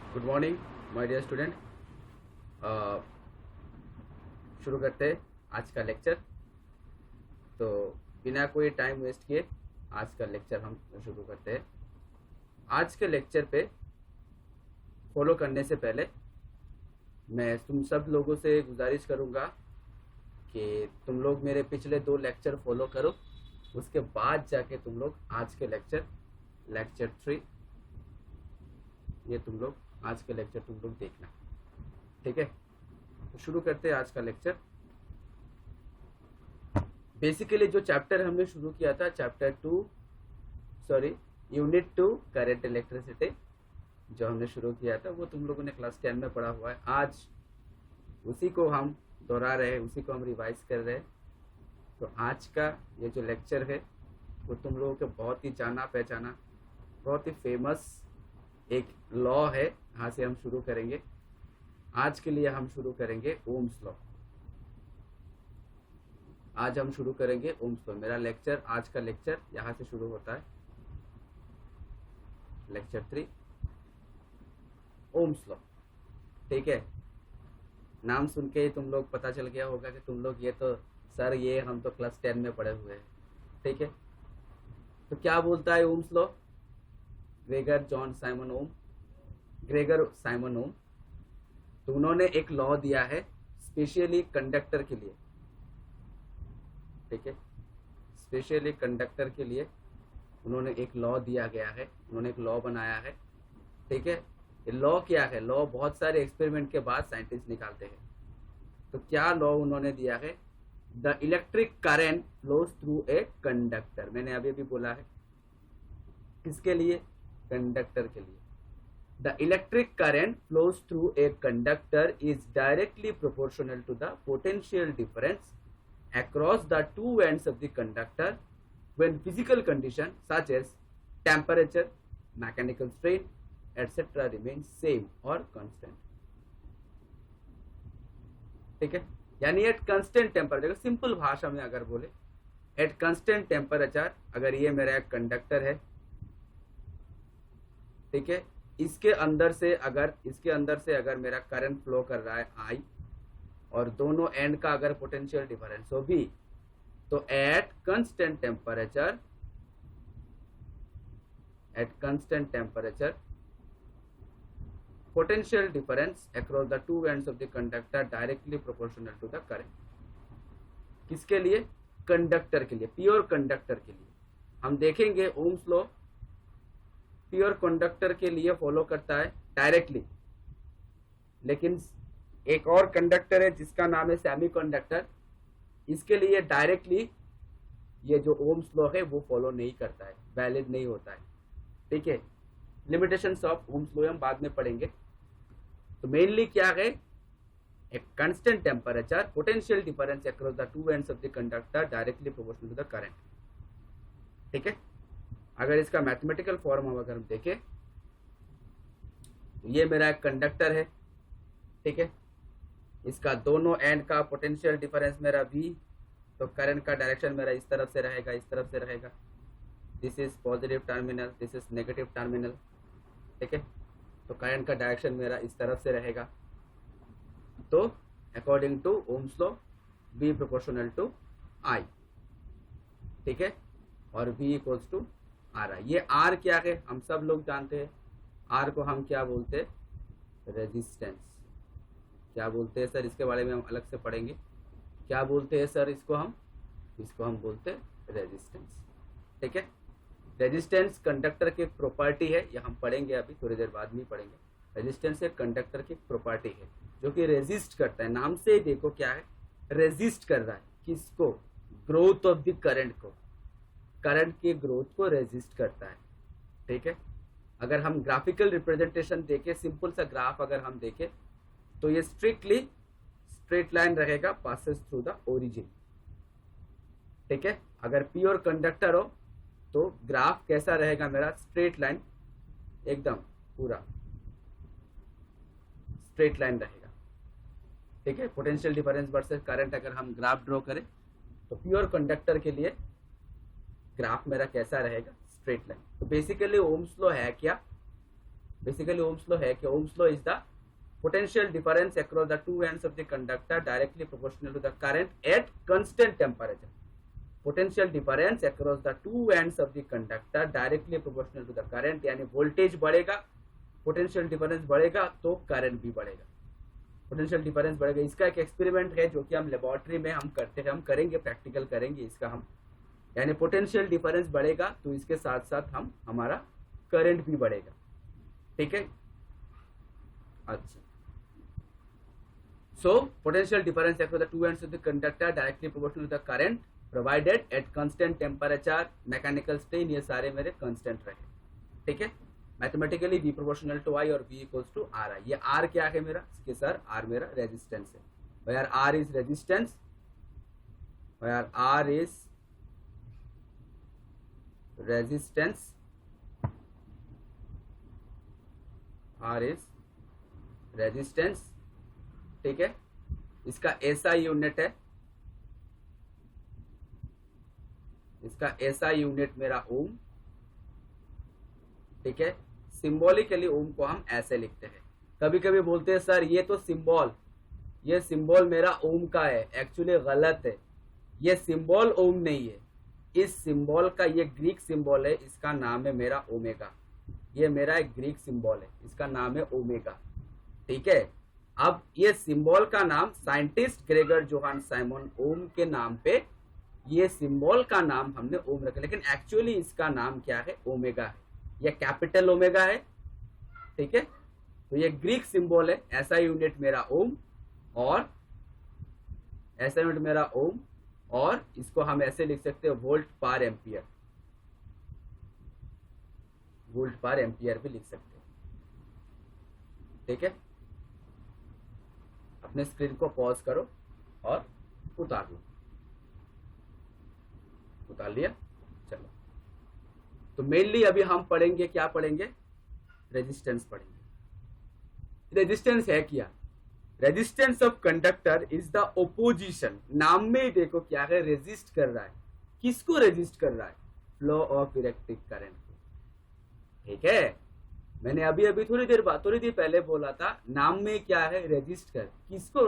Good morning my dear student. शुरू करते हैं आज का लेक्चर। तो बिना कोई टाइम वेस्ट किए आज का लेक्चर हम शुरू करते हैं। आज के लेक्चर पे फॉलो करने से पहले मैं तुम सब लोगों से गुजारिश करूंगा कि तुम लोग मेरे पिछले 2 लेक्चर फॉलो करो, उसके बाद जाके तुम लोग आज के लेक्चर 3 ये तुम लोग आज के लेक्चर तुम लोग देखना, ठीक है। तो शुरू करते हैं आज का लेक्चर। बेसिकली जो चैप्टर हमने शुरू किया था यूनिट 2 करंट इलेक्ट्रिसिटी जो हमने शुरू किया था वो तुम लोगों ने क्लास 10 में पढ़ा हुआ है। आज उसी को हम दोहरा रहे हैं, उसी को हम रिवाइज कर रहे हैं। तो आज का ये जो लेक्चर है वो तुम लोगों के बहुत ही जाना पहचाना, बहुत ही फेमस एक लॉ है, यहाँ से हम शुरू करेंगे। आज के लिए हम शुरू करेंगे ओम्स लॉ। आज हम शुरू करेंगे ओम्स लॉ। मेरा लेक्चर, आज का लेक्चर यहाँ से शुरू होता है, लेक्चर 3 ओम्स लॉ, ठीक है। नाम सुन के ही तुम लोग पता चल गया होगा कि तुम लोग ये हम तो क्लास 10 में पढ़े हुए हैं, ठीक है। तो क्या बोलता है ओम्स लॉ? ग्रेगर साइमन ओम, तो उन्होंने एक लॉ दिया है स्पेशली कंडक्टर के लिए, ठीक है। स्पेशली कंडक्टर के लिए उन्होंने एक लॉ दिया गया है, उन्होंने एक लॉ बनाया है, ठीक है। ये लॉ क्या है? लॉ बहुत सारे एक्सपेरिमेंट के बाद साइंटिस्ट निकालते हैं। तो क्या लॉ उन्होंने दिया है? The electric current flows through a conductor. मैंने अभी भी बोला है, किसके लिए? कंडक्टर के लिए। The electric current flows through a conductor is directly proportional to the potential difference across the two ends of the conductor when physical condition such as temperature, mechanical strain, etc. remain same or constant, ठीक है। यानी eight constant temperature, simple भाषा में अगर बोले, eight constant temperature अगर ये मेरा एक कंडक्टर है, ठीक है, इसके अंदर से अगर मेरा करंट फ्लो कर रहा है आई, और दोनों एंड का अगर पोटेंशियल डिफरेंस हो भी, तो at constant temperature potential difference across the two ends of the conductor directly proportional to the current. किसके लिए? कंडक्टर के लिए, प्योर कंडक्टर के लिए। हम देखेंगे ओम्स लॉ प्योर कंडक्टर के लिए फॉलो करता है डायरेक्टली, लेकिन एक और कंडक्टर है जिसका नाम है सेमीकंडक्टर, इसके लिए डायरेक्टली ये जो ओम्स लॉ है वो फॉलो नहीं करता है, वैलिड नहीं होता है, ठीक है। लिमिटेशंस ऑफ ओम्स लॉ हम बाद में पढ़ेंगे। तो मेनली क्या है? एक constant temperature potential difference across the two ends of the conductor directly proportional to the current, ठीक है। अगर इसका मैथमेटिकल फॉर्म अगर हम देखें, तो ये मेरा एक कंडक्टर है, ठीक है। इसका दोनों एंड का पोटेंशियल डिफरेंस मेरा V, तो करंट का डायरेक्शन मेरा इस तरफ से रहेगा, इस तरफ से रहेगा। This is positive terminal, this is negative terminal, ठीक है। तो करंट का डायरेक्शन मेरा इस तरफ से रहेगा। तो according to Ohm's law V proportional to I, ठीक है, और V इक्वल्स टू R। ये R क्या है? हम सब लोग जानते हैं, R को हम क्या बोलते हैं? रेजिस्टेंस। क्या बोलते हैं सर? इसके बारे में हम अलग से पढ़ेंगे। क्या बोलते हैं सर इसको हम बोलते हैं रेजिस्टेंस, ठीक है। रेजिस्टेंस कंडक्टर की प्रॉपर्टी है, ये हम पढ़ेंगे, अभी थोड़ी देर बाद में पढ़ेंगे। रेजिस्टेंस एक कंडक्टर की प्रॉपर्टी है जो कि रेजिस्ट करता है। नाम से ही देखो क्या है, रेजिस्ट कर रहा है। किसको? ग्रोथ ऑफ द करंट को, करंट की ग्रोथ को रेजिस्ट करता है, ठीक है। अगर हम ग्राफिकल रिप्रेजेंटेशन देखें, सिंपल सा ग्राफ अगर हम देखें, तो ये स्ट्रिक्टली स्ट्रेट लाइन रहेगा, पासेस थ्रू द ओरिजिन, ठीक है। अगर प्योर कंडक्टर हो तो ग्राफ कैसा रहेगा मेरा? स्ट्रेट लाइन, एकदम पूरा स्ट्रेट लाइन रहेगा, ठीक है। पोटेंशियल डिफरेंस वर्सेस करंट अगर हम ग्राफ ड्रॉ करें, तो प्योर कंडक्टर के लिए ग्राफ मेरा कैसा रहेगा? Straight line. तो बेसिकली ओम्स लॉ है क्या? बेसिकली ओम्स लॉ है कि Ohm's law is the potential difference across the two ends of the conductor directly proportional to the current at constant temperature. Potential difference across the two ends of the conductor directly proportional to the current, यानी voltage बढ़ेगा, potential difference बढ़ेगा तो current भी बढ़ेगा, potential difference बढ़ेगा। इसका एक experiment है जो कि हम लेबोरेटरी में हम करते हैं, हम करेंगे, प्रैक्टिकल करेंगे इसका हम, यानी पोटेंशियल डिफरेंस बढ़ेगा तो इसके साथ साथ हम हमारा करंट भी बढ़ेगा। ठीक है, अच्छा। So potential difference across the two ends of the conductor directly proportional to the current provided at constant temperature, mechanical strain, ये सारे मेरे constant रहे। ठीक है, mathematically V proportional to I और V equals to R I. ये R क्या है मेरा, इसके सर R मेरा रेजिस्टेंस है, where R is resistance, where R is resistance, R is resistance। ठीक है, इसका एसआई यूनिट है, इसका एसआई यूनिट मेरा ओम। ठीक है, सिंबॉलिकली ओम को हम ऐसे लिखते हैं। कभी कभी बोलते हैं सर ये तो सिंबल, ये सिंबल मेरा ओम का है, एक्चुअली गलत है, ये सिंबल ओम नहीं है, इस सिंबल का ये ग्रीक सिंबल है, इसका नाम है मेरा ओमेगा। ये मेरा एक ग्रीक सिंबल है, इसका नाम है ओमेगा। ठीक है, अब ये सिंबल का नाम साइंटिस्ट ग्रेगर जोहान साइमन ओम के नाम पे ये सिंबल का नाम हमने ओम रखा, लेकिन एक्चुअली इसका नाम क्या है, ओमेगा है, ये कैपिटल ओमेगा है। ठीक है, तो ये ग्रीक सिंबल है, ऐसा यूनिट मेरा ओम, और ऐसा यूनिट मेरा ओम, और इसको हम ऐसे लिख सकते हैं वोल्ट पर एम्पियर, वोल्ट पर एम्पियर भी लिख सकते हैं। ठीक है, अपने स्क्रीन को पॉज करो और उतार लो, उतार लिया। चलो, तो मेनली अभी हम पढ़ेंगे, क्या पढ़ेंगे, रेजिस्टेंस पढ़ेंगे। रेजिस्टेंस है क्या, resistance of conductor is the opposition, नाम में ही देखो क्या है, रेजिस्ट कर रहा है, किसको रेजिस्ट कर रहा है, फ्लो ऑफ इलेक्ट्रिक करंट को। ठीक है, मैंने अभी अभी थोड़ी देर पहले बोला था, नाम में क्या है, रेजिस्ट कर, किसको,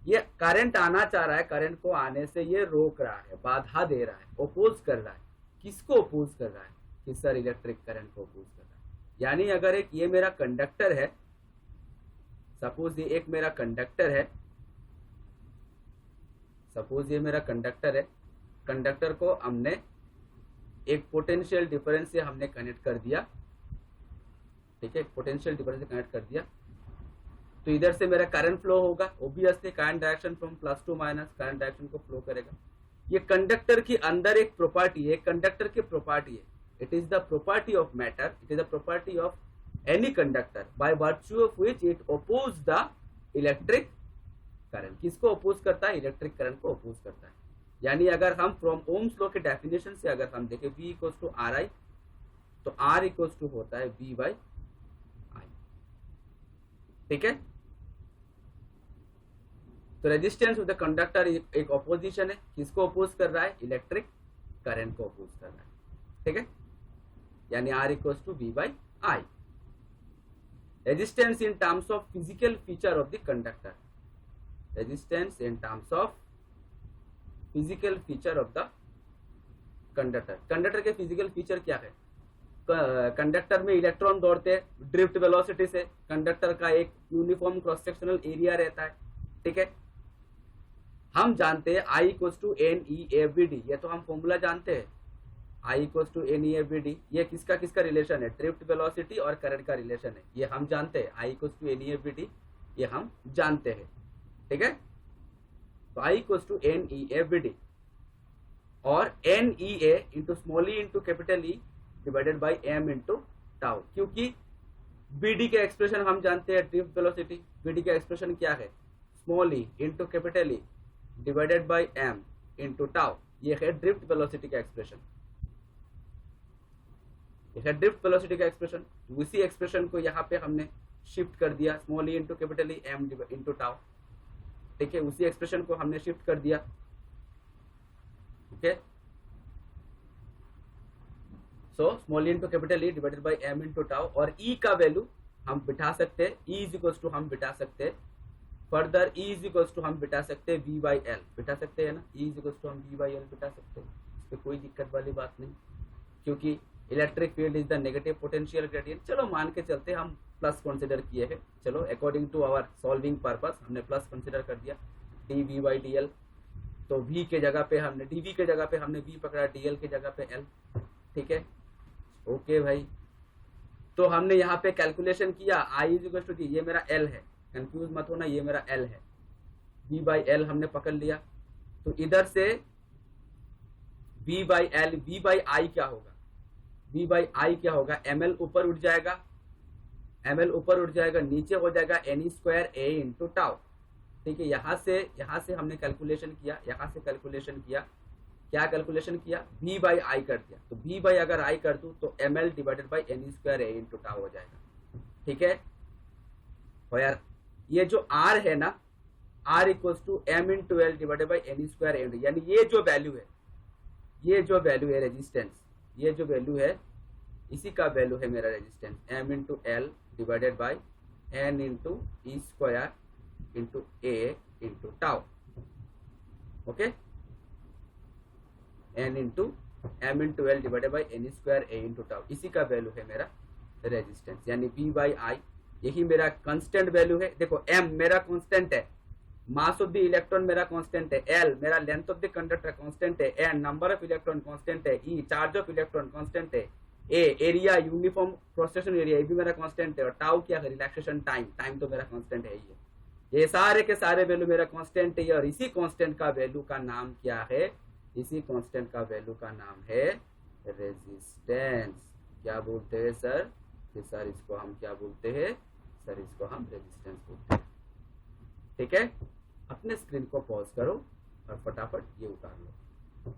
ये करंट आना चाह रहा है, करंट को आने से ये रोक रहा है, बाधा दे रहा है, ओपोज कर रहा है, किसको ओपोज कर रहा है, कि सर इलेक्ट्रिक करंट को ओपोज कर रहा है। यानी अगर एक ये मेरा कंडक्टर है, सपोज ये एक मेरा कंडक्टर है, सपोज ये मेरा कंडक्टर है, कंडक्टर को हमने एक पोटेंशियल डिफरेंस से हमने कनेक्ट कर दिया। ठीक है, पोटेंशियल डिफरेंस से कनेक्ट कर दिया, तो इधर से मेरा करंट फ्लो होगा, obviously current direction from plus two minus, current direction को फ्लो करेगा। ये कंडक्टर की अंदर एक प्रॉपर्टी है, कंडक्टर की प्रॉपर्टी है, it is the property of matter, it is the property of any conductor by virtue of which it oppose the electric current. किसको ओपोज करता है, इलेक्ट्रिक करंट को ओपोज करता है। यानी अगर हम फ्रॉम ओम्स लॉ के डेफिनेशन से अगर हम देखें V equals to R I, तो R इक्वल्स टू होता है V बाई आई। ठीक है, तो रेजिस्टेंस ऑफ द कंडक्टर एक ऑपोजिशन है, किसको अपोज कर रहा है, इलेक्ट्रिक करंट को अपोज कर रहा है। ठीक है, यानी R equals to V by I. Resistance in terms of physical feature of the conductor, resistance in terms of physical feature of the conductor. Conductor के फिजिकल फीचर क्या है, कंडक्टर में इलेक्ट्रॉन दौड़ते हैं ड्रिफ्ट वेलोसिटी से, conductor का एक uniform cross sectional area रहता है। ठीक है, हम जानते हैं I equals to N E A V D, ये तो हम फॉर्मूला जानते हैं, I equals to N E A V D, ये किसका किसका रिलेशन है, ड्रिफ्ट वेलोसिटी और करंट का रिलेशन है, ये हम जानते हैं, I equals to N E A V D, ये हम जानते हैं। ठीक है, तो I equals to N E A V D और N E A into small E into capital E divided by M into tau, क्योंकि बी डी का एक्सप्रेशन हम जानते हैं ड्रिफ्ट वेलोसिटी, बी डी का एक्सप्रेशन क्या है, small E into capital E divided by M into tau, ये है ड्रिफ्ट वेलोसिटी का एक्सप्रेशन, ये है ड्रिफ्ट वेलोसिटी का एक्सप्रेशन। उसी एक्सप्रेशन को यहाँ पे हमने शिफ्ट कर दिया, small E into capital E M into tau. ठीक है, उसी एक्सप्रेशन को हमने शिफ्ट कर दिया। ठीक है, so small E into capital E divided by M into tau, और ई का वैल्यू हम बिठा सकते हैं E इज इक्वल्स टू, हम बिठा सकते हैं further E is equals to, हम बिठा सकते हैं V बाई एल, बिठा सकते हैं ना, E इज इक्वल्स टू हम V बाई एल बिठा सकते हैं, इस पर कोई दिक्कत वाली बात नहीं, क्योंकि electric field is the negative potential gradient. चलो मान के चलते हम प्लस कंसिडर किए हैं, चलो according to our solving purpose हमने प्लस कंसिडर कर दिया, D V by D L, तो V के जगह पे हमने dV के जगह पे हमने V पकड़ा, dl के जगह पे L, ठीक है, ओके भाई। तो हमने यहाँ पे कैलकुलेशन किया I is equal to D, ये मेरा L है, कंफ्यूज मत होना, ये मेरा L है, V बाई एल हमने पकड़ लिया, तो इधर से V by L, V by आई क्या होगा, V बाई आई क्या होगा, ML ऊपर उठ जाएगा, ML ऊपर उठ जाएगा, नीचे हो जाएगा any square A into tau, ठीक है। यहाँ से हमने कैलकुलेशन किया, यहाँ से कैलकुलेशन किया, क्या कैलकुलेशन किया, V बाई आई कर दिया, तो V बाई अगर आई कर दूं तो ML divided by N E square A into tau हो जाएगा, ठीक है। और यार ये जो R है ना, R equals to M into L divided by N E square A, यानी ये जो वैल्यू है, ये जो वैल्यू है रेजिस्टेंस, ये जो वैल्यू है इसी का वैल्यू है मेरा resistance, M into L divided by N into E square into A into tau, okay, N into M into L divided by N E square A into tau, इसी का वैल्यू है मेरा रेजिस्टेंस, यानी V बाई आई, यही मेरा constant value है। देखो M मेरा कांस्टेंट है, मास ऑफ द इलेक्ट्रॉन मेरा कांस्टेंट है, L मेरा length of the conductor constant है, N number of electron constant है, E charge of electron constant है, A area uniform cross section area ये भी मेरा कांस्टेंट है, और टाउ क्या है, रिलैक्सेशन टाइम, टाइम तो मेरा कांस्टेंट है ही है, ये सारे के सारे वैल्यू मेरा कांस्टेंट है, और इसी कांस्टेंट का वैल्यू का नाम क्या है, इसी कांस्टेंट का वैल्यू का नाम है रेजिस्टेंस। क्या बोलते हैं सर, कि सर इसको हम क्या बोलते हैं, सर इसको हम रेजिस्टेंस बोलते हैं, ठीक है। अपने स्क्रीन को पॉज करो और फटाफट ये उतार लो,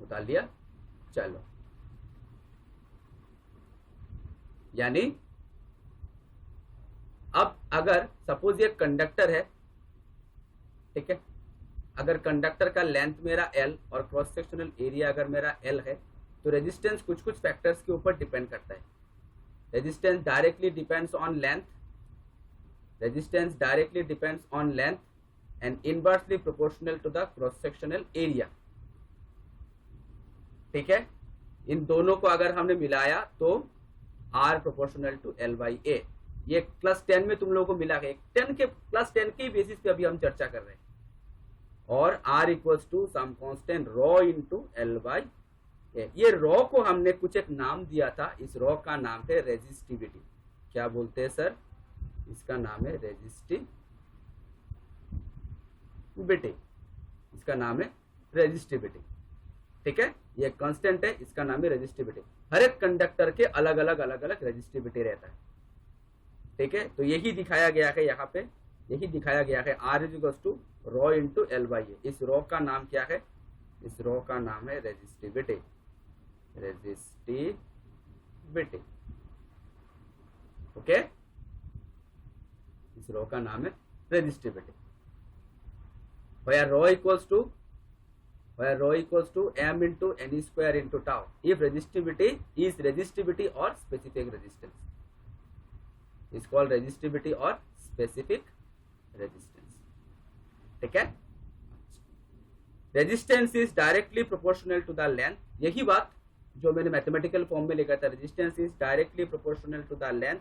उतार लिया, चलो। यानी अब अगर सपोज ये कंडक्टर है, ठीक है, अगर कंडक्टर का लेंथ मेरा L और क्रॉस सेक्शनल एरिया अगर मेरा L है, तो रेजिस्टेंस कुछ कुछ फैक्टर्स के ऊपर डिपेंड करता है। Resistance directly depends on length, resistance directly depends on length and inversely proportional to the cross sectional area, ठीक है। इन दोनों को अगर हमने मिलाया तो R proportional to L by A, ये क्लास 10 में तुम लोगों को मिला है, क्लास 10 के बेसिस पे अभी हम चर्चा कर रहे हैं, और R equals to some constant rho into L by A. ये रॉ को हमने कुछ एक नाम दिया था, इस रॉ का नाम है रेजिस्टिविटी। क्या बोलते हैं सर, इसका नाम है रेजिस्टिविटी, इसका नाम है रेजिस्टिविटी, ठीक है। ये कांस्टेंट है, इसका नाम है रेजिस्टिविटी। हर एक कंडक्टर के अलग अलग रेजिस्टिविटी रहता है, ठीक है। तो यही दिखाया गया है यहाँ पे, यही दिखाया गया है, R is equals to rho into L by A. इस रॉ का नाम क्या है, इस रॉ का नाम है रेजिस्टिविटी, रेजिस्टिविटी, ओके, इस रॉ का नाम है resistivity. where rho equals to m into n square into tau if resistivity is resistivity or specific resistance, is called resistivity or specific resistance, ठीक है। Resistance is directly proportional to the length, यही बात जो मैंने mathematical form में लिखा था, resistance is directly proportional to the length,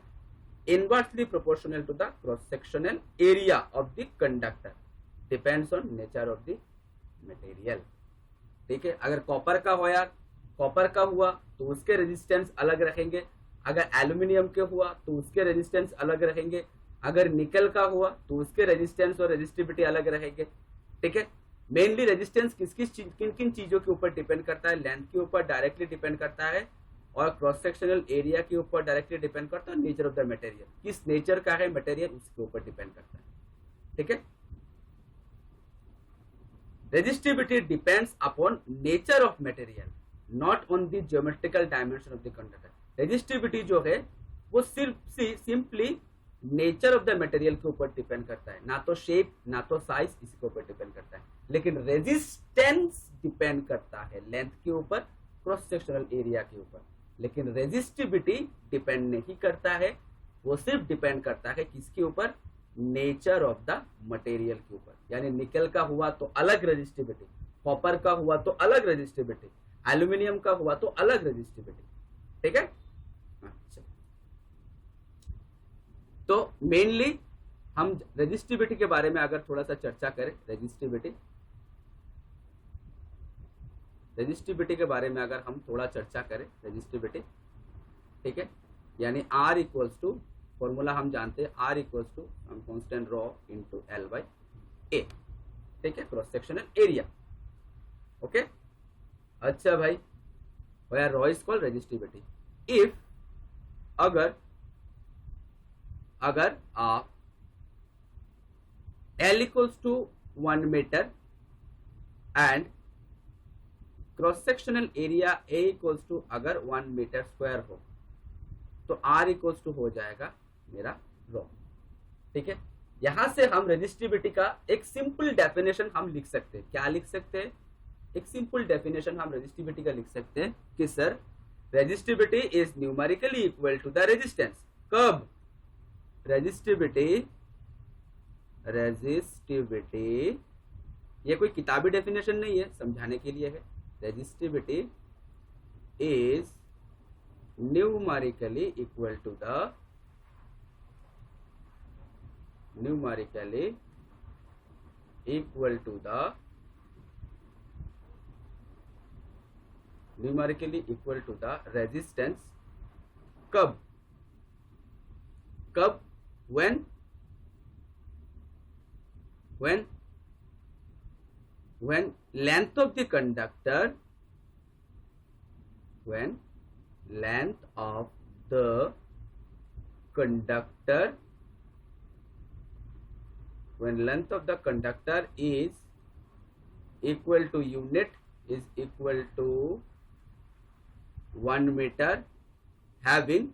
inversely proportional to the cross sectional area of the conductor, depends on nature of the material, ठीक है। अगर कॉपर का हुआ तो उसके रेजिस्टेंस अलग रहेंगे, अगर एल्यूमिनियम के हुआ तो उसके रेजिस्टेंस अलग रहेंगे, अगर निकल का हुआ तो उसके रेजिस्टेंस और रेजिस्टिविटी अलग रहेंगे, ठीक है। मेनली रेजिस्टेंस किन किन चीजों के ऊपर डिपेंड करता है, लेंथ के ऊपर डायरेक्टली डिपेंड करता है, और क्रॉस सेक्शनल एरिया के ऊपर डायरेक्टली डिपेंड करता है, नेचर ऑफ द मटेरियल, किस नेचर का है मटेरियल उसके ऊपर डिपेंड करता है, ठीक है। Resistivity depends upon nature of material, not on the geometrical dimension of the conductor. Resistivity जो है वो simply nature of the material के ऊपर डिपेंड करता है, ना तो शेप ना तो साइज, इसी के ऊपर डिपेंड करता है। लेकिन रेजिस्टेंस डिपेंड करता है लेंथ के ऊपर, क्रॉस सेक्शनल एरिया के ऊपर। लेकिन रेजिस्टिविटी डिपेंड नहीं करता है, वो सिर्फ डिपेंड करता है किसके ऊपर, नेचर ऑफ द मटेरियल के ऊपर। यानी निकल का हुआ तो अलग रेजिस्टिविटी, कॉपर का हुआ तो अलग रेजिस्टिविटी, एल्यूमिनियम का हुआ तो अलग रेजिस्टिविटी। ठीक है। अच्छा, तो मेनली हम रेजिस्टिविटी के बारे में अगर थोड़ा सा चर्चा करें, रेजिस्टिविटी के बारे में अगर हम थोड़ा चर्चा करें, रेजिस्टिविटी, ठीक है, यानी R इक्वल्स टू, फॉर्मूला हम जानते हैं, R इक्वल्स टू हम constant rho into L by A, ठीक है, क्रॉस सेक्शनल एरिया। ओके। अच्छा भाई, where rho is called resistivity. If अगर आप L equals to 1 metre and cross sectional area A equals to अगर 1 मीटर स्क्वायर हो, तो R इक्वल्स टू हो जाएगा मेरा रॉ। ठीक है। यहां से हम रेजिस्टिविटी का एक सिंपल डेफिनेशन हम लिख सकते हैं। क्या लिख सकते हैं? एक सिंपल डेफिनेशन हम रेजिस्टिविटी का लिख सकते हैं कि sir resistivity is numerically equal to the resistance. कब? रेजिस्टिविटी ये कोई किताबी डेफिनेशन नहीं है, समझाने के लिए है। Resistivity is numerically equal to the resistance. कब? when length of the conductor is equal to unit is equal to 1 meter, having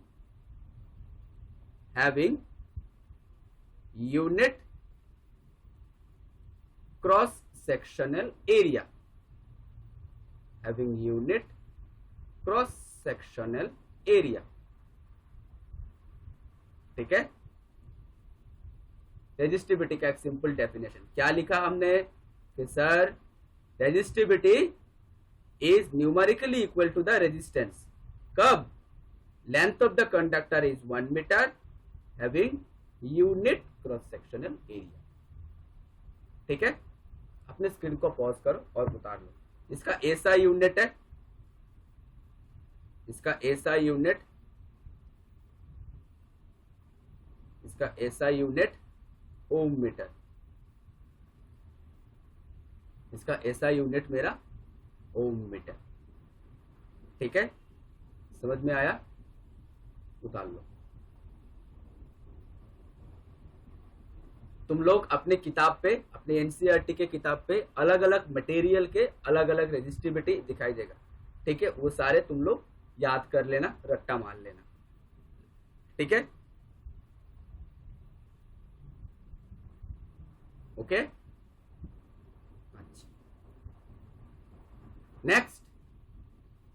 unit cross sectional area, ठीक है। रेजिस्टिविटी का एक सिंपल डेफिनेशन क्या लिखा हमने कि sir resistivity is numerically equal to the resistance. कब? Length of the conductor is 1 metre, having unit cross sectional area. ठीक है। अपने स्क्रीन को पॉज करो और उतार लो। इसका ऐसा यूनिट है, इसका ऐसा यूनिट ओम मीटर, इसका ऐसा यूनिट मेरा ओम मीटर। ठीक है, समझ में आया? उतार लो। तुम लोग अपने किताब पे, अपने एनसीईआरटी के किताब पे अलग अलग मटेरियल के अलग अलग रेजिस्टिविटी दिखाई देगा। ठीक है, वो सारे तुम लोग याद कर लेना, रट्टा मार लेना। ठीक है, ओके। अच्छा, नेक्स्ट।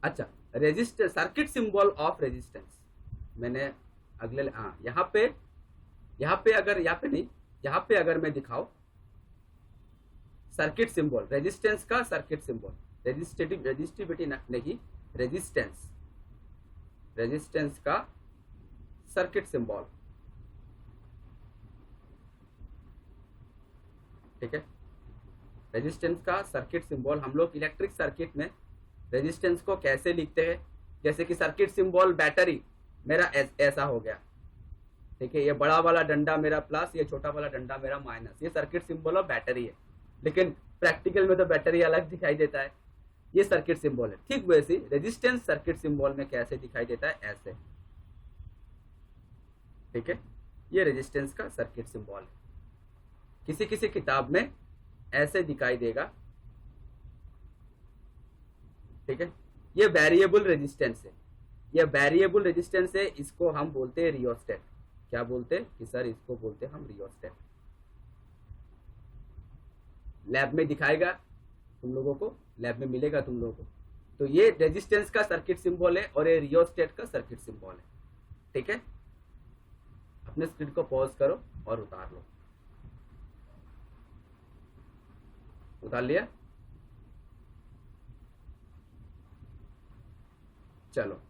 अच्छा, resistor, circuit symbol of resistance. मैंने अगले यहाँ पे अगर मैं दिखाऊं सर्किट सिंबल, रेजिस्टेंस का सर्किट सिंबल, रेजिस्टिविटी नहीं, रेजिस्टेंस का सर्किट सिंबल। ठीक है, रेजिस्टेंस का सर्किट सिंबल हम लोग इलेक्ट्रिक सर्किट में रेजिस्टेंस को कैसे लिखते हैं? जैसे कि सर्किट सिंबल बैटरी मेरा ऐसा हो गया। ठीक है, ये बड़ा वाला डंडा मेरा प्लस, ये छोटा वाला डंडा मेरा माइनस, ये सर्किट सिंबल ऑफ बैटरी है। लेकिन प्रैक्टिकल में तो बैटरी अलग दिखाई देता है, ये सर्किट सिंबल है। ठीक वैसे रेजिस्टेंस सर्किट सिंबल में कैसे दिखाई देता है? ऐसे। ठीक है, ये रेजिस्टेंस का सर्किट सिंबल है। किसी किसी किताब में ऐसे दिखाई देगा। ठीक है, ये वेरिएबल रेजिस्टेंस है, ये वेरिएबल रेजिस्टेंस है। इसको हम बोलते हैं रियोस्टेट। क्या बोलते हैं कि सर इसको बोलते हैं हम रियोस्टेट। लैब में दिखाएगा तुम लोगों को, लैब में मिलेगा तुम लोगों को तो ये रेजिस्टेंस का सर्किट सिंबल है और ये रियोस्टेट का सर्किट सिंबल है। ठीक है, अपने स्क्रीन को पॉज करो और उतार लो। उतार लिया? चलो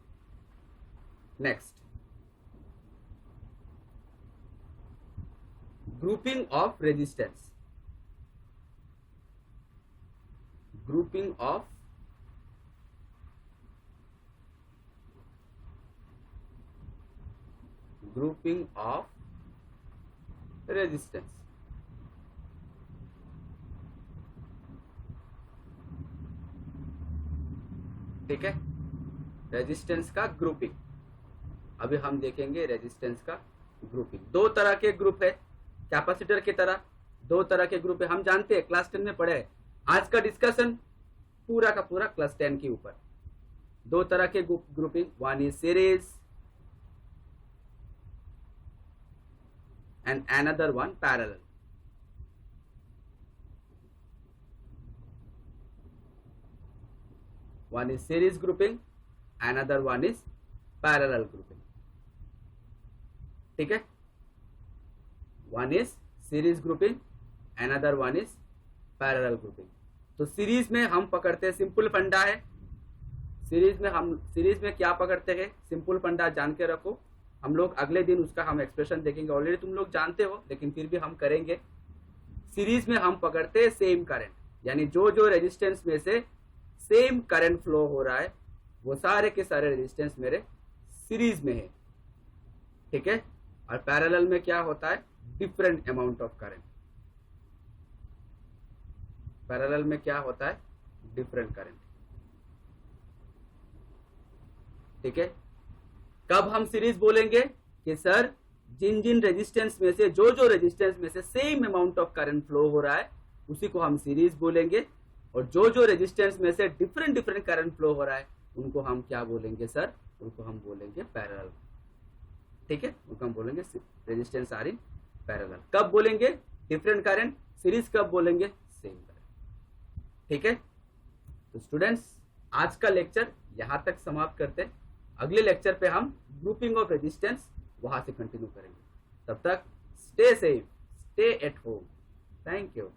next, grouping of resistance. Grouping of resistance. ठीक है, रेजिस्टेंस का ग्रुपिंग। अभी हम देखेंगे रेजिस्टेंस का ग्रुपिंग। दो तरह के ग्रुप है, कैपेसिटर की तरह दो तरह के ग्रुप है, हम जानते हैं, क्लास 10 में पढ़े हैं। आज का डिस्कशन पूरा का पूरा क्लास 10 के ऊपर। दो तरह के grouping, one is series and another one parallel. One is series grouping, another one is parallel grouping. ठीक है, one is series grouping, another one is parallel grouping. तो सीरीज में हम पकड़ते हैं, सिंपल फंडा है। सीरीज में क्या पकड़ते हैं, सिंपल फंडा जान के रखो। हम लोग अगले दिन उसका हम एक्सप्रेशन देखेंगे, ऑलरेडी तुम लोग जानते हो लेकिन फिर भी हम करेंगे। सीरीज में हम पकड़ते हैं सेम करंट, यानी जो जो रेजिस्टेंस में से सेम करंट फ्लो हो रहा है वो सारे के सारे रेजिस्टेंस मेरे सीरीज में है। ठीक है, और पैरेलल में क्या होता है, different amount of current. Parallel में क्या होता है, डिफरेंट करंट। ठीक है, कब हम सीरीज बोलेंगे कि सर जिन जिन रेजिस्टेंस में से जो जो रेजिस्टेंस में से same amount of current flow हो रहा है उसी को हम सीरीज बोलेंगे, और जो जो रेजिस्टेंस में से डिफरेंट डिफरेंट करंट फ्लो हो रहा है उनको हम क्या बोलेंगे सर, उनको हम बोलेंगे पैरेलल। ठीक है, उनको हम बोलेंगे रेजिस्टेंस आर इन पैरेलल। कब बोलेंगे डिफरेंट करंट, सीरीज कब बोलेंगे सेम करंट। ठीक है, तो स्टूडेंट्स आज का लेक्चर यहां तक समाप्त करते हैं। अगले लेक्चर पे हम ग्रुपिंग ऑफ रेजिस्टेंस वहां से कंटिन्यू करेंगे। तब तक stay safe, stay at home. Thank you.